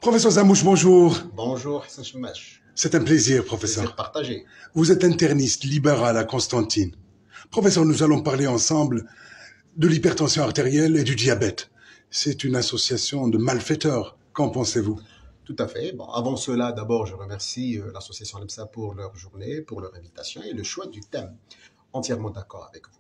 Professeur Zamouche, bonjour. Bonjour, Hassan Chemache. C'est un plaisir, professeur. Plaisir partagé. Vous êtes interniste libéral à Constantine. Professeur, nous allons parler ensemble de l'hypertension artérielle et du diabète. C'est une association de malfaiteurs. Qu'en pensez-vous? Tout à fait. Bon, avant cela, d'abord, je remercie l'association LEPSA pour leur journée, pour leur invitation et le choix du thème. Entièrement d'accord avec vous.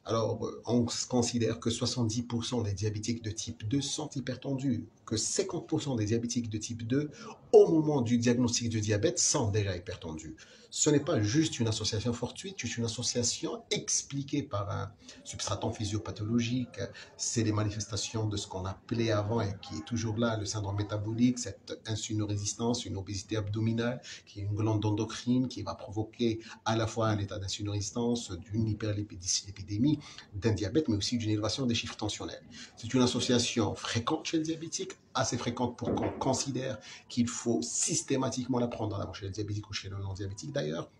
Alors, on considère que 70% des diabétiques de type 2 sont hypertendus, que 50% des diabétiques de type 2, au moment du diagnostic du diabète, sont déjà hypertendus. Ce n'est pas juste une association fortuite, c'est une association expliquée par un substratum physiopathologique. C'est des manifestations de ce qu'on appelait avant et qui est toujours là, le syndrome métabolique, cette insulinorésistance, une obésité abdominale, qui est une glande endocrine qui va provoquer à la fois un état d'insulinorésistance, d'une hyperlipidémie, d'un diabète, mais aussi d'une élévation des chiffres tensionnels. C'est une association fréquente chez le diabétique, assez fréquente pour qu'on considère qu'il faut systématiquement la prendre en chez le diabétique ou chez le non-diabétique d'ailleurs,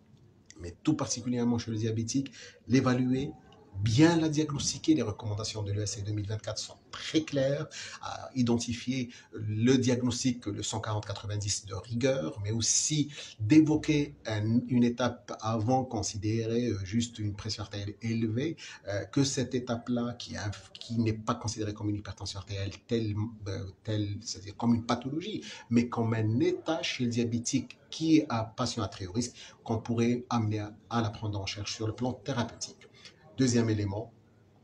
mais tout particulièrement chez le diabétique, l'évaluer, bien la diagnostiquer. Les recommandations de l'ESC 2024 sont très claires, à identifier le diagnostic, le 140-90 de rigueur, mais aussi d'évoquer une étape avant, considérer juste une pression artérielle élevée, que cette étape-là, qui n'est pas considérée comme une hypertension artérielle c'est-à-dire comme une pathologie, mais comme un état chez le diabétique qui est un patient à très haut risque, qu'on pourrait amener à la prendre en charge sur le plan thérapeutique. Deuxième élément,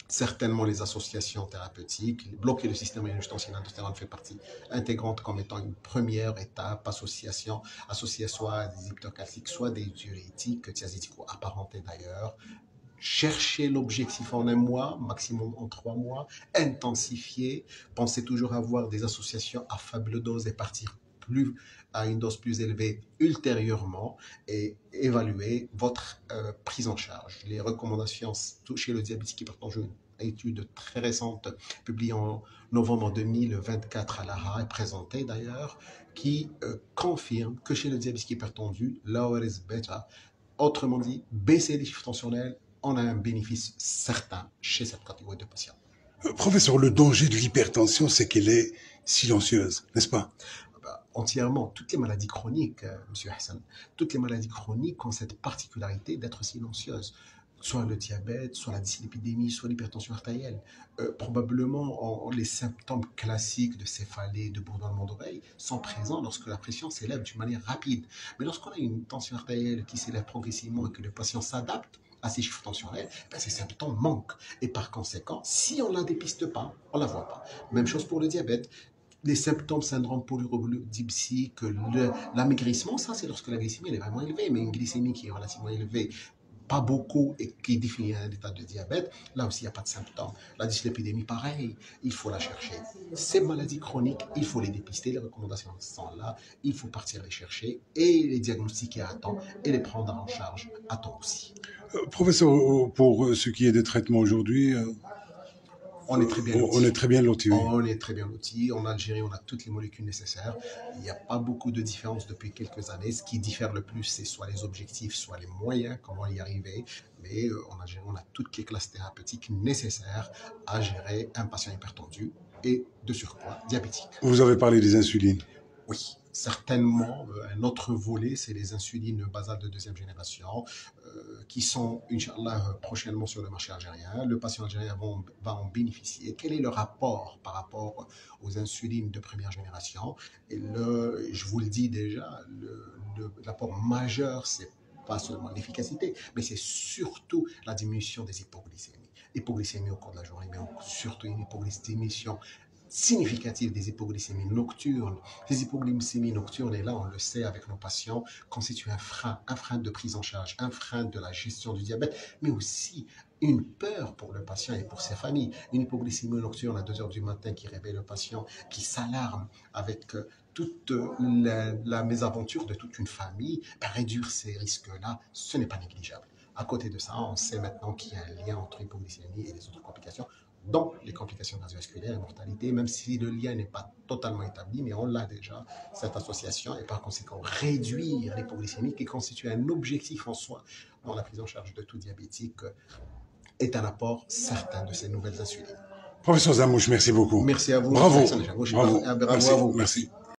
certainement les associations thérapeutiques, bloquer le système angiotensin-aldostérone fait partie intégrante comme étant une première étape, associée soit à des hypotocalciques, soit des diurétiques, thiazidiques ou apparentés d'ailleurs. Chercher l'objectif en 1 mois, maximum en 3 mois, intensifier, pensez toujours avoir des associations à faible dose et partir à une dose plus élevée ultérieurement et évaluer votre prise en charge. Les recommandations chez le diabétique hypertendu, une étude très récente publiée en novembre 2024 à l'AHA et présentée d'ailleurs, qui confirme que chez le diabétique hypertendu, lower is better. Autrement dit, baisser les chiffres tensionnels, on a un bénéfice certain chez cette catégorie de patients. Professeur, le danger de l'hypertension, c'est qu'elle est silencieuse, n'est-ce pas? Entièrement. Toutes les maladies chroniques, M. Hassan, toutes les maladies chroniques ont cette particularité d'être silencieuses. Soit le diabète, soit la dyslipidémie, soit l'hypertension artérielle. Probablement, les symptômes classiques de céphalée, de bourdonnement d'oreille sont présents lorsque la pression s'élève d'une manière rapide. Mais lorsqu'on a une tension artérielle qui s'élève progressivement et que le patient s'adapte à ces chiffres tensionnels, ces symptômes manquent. Et par conséquent, si on ne la dépiste pas, on ne la voit pas. Même chose pour le diabète. Les symptômes syndrome polyrolodipsique, l'amaigrissement, ça c'est lorsque la glycémie est vraiment élevée, mais une glycémie qui est relativement élevée, pas beaucoup, et qui définit un état de diabète, là aussi il n'y a pas de symptômes. La dyslipidémie, pareil, il faut la chercher. Ces maladies chroniques, il faut les dépister, les recommandations sont là, il faut partir les chercher et les diagnostiquer à temps et les prendre en charge à temps aussi. Professeur, pour ce qui est des traitements aujourd'hui, on est très bien lotis. On est très bien lotis. Oui. On est très bien lotis. En Algérie, on a toutes les molécules nécessaires. Il n'y a pas beaucoup de différence depuis quelques années. Ce qui diffère le plus, c'est soit les objectifs, soit les moyens, comment y arriver. Mais en Algérie, on a toutes les classes thérapeutiques nécessaires à gérer un patient hypertendu et de surpoids diabétique. Vous avez parlé des insulines. Oui, certainement. Un autre volet, c'est les insulines basales de 2e génération qui sont, Inch'Allah, prochainement sur le marché algérien. Le patient algérien va en bénéficier. Quel est le rapport par rapport aux insulines de 1re génération? Et je vous le dis déjà, l'apport majeur, c'est pas seulement l'efficacité, mais c'est surtout la diminution des hypoglycémies. Hypoglycémie au cours de la journée, mais surtout une diminution significative des hypoglycémies nocturnes. Ces hypoglycémies nocturnes, et là on le sait avec nos patients, constituent un frein de prise en charge, un frein de la gestion du diabète, mais aussi une peur pour le patient et pour ses familles. Une hypoglycémie nocturne à 2 heures du matin qui réveille le patient, qui s'alarme avec toute la mésaventure de toute une famille, réduire ces risques-là, ce n'est pas négligeable. À côté de ça, on sait maintenant qu'il y a un lien entre hypoglycémie et les autres complications, donc les complications cardiovasculaires et mortalité, même si le lien n'est pas totalement établi, mais on l'a déjà, cette association, et par conséquent réduire l'hypoglycémie qui constitue un objectif en soi dans la prise en charge de tout diabétique est un apport certain de ces nouvelles insulines. Professeur Zamouche, merci beaucoup. Merci à vous. Bravo. Bravo à vous. Merci.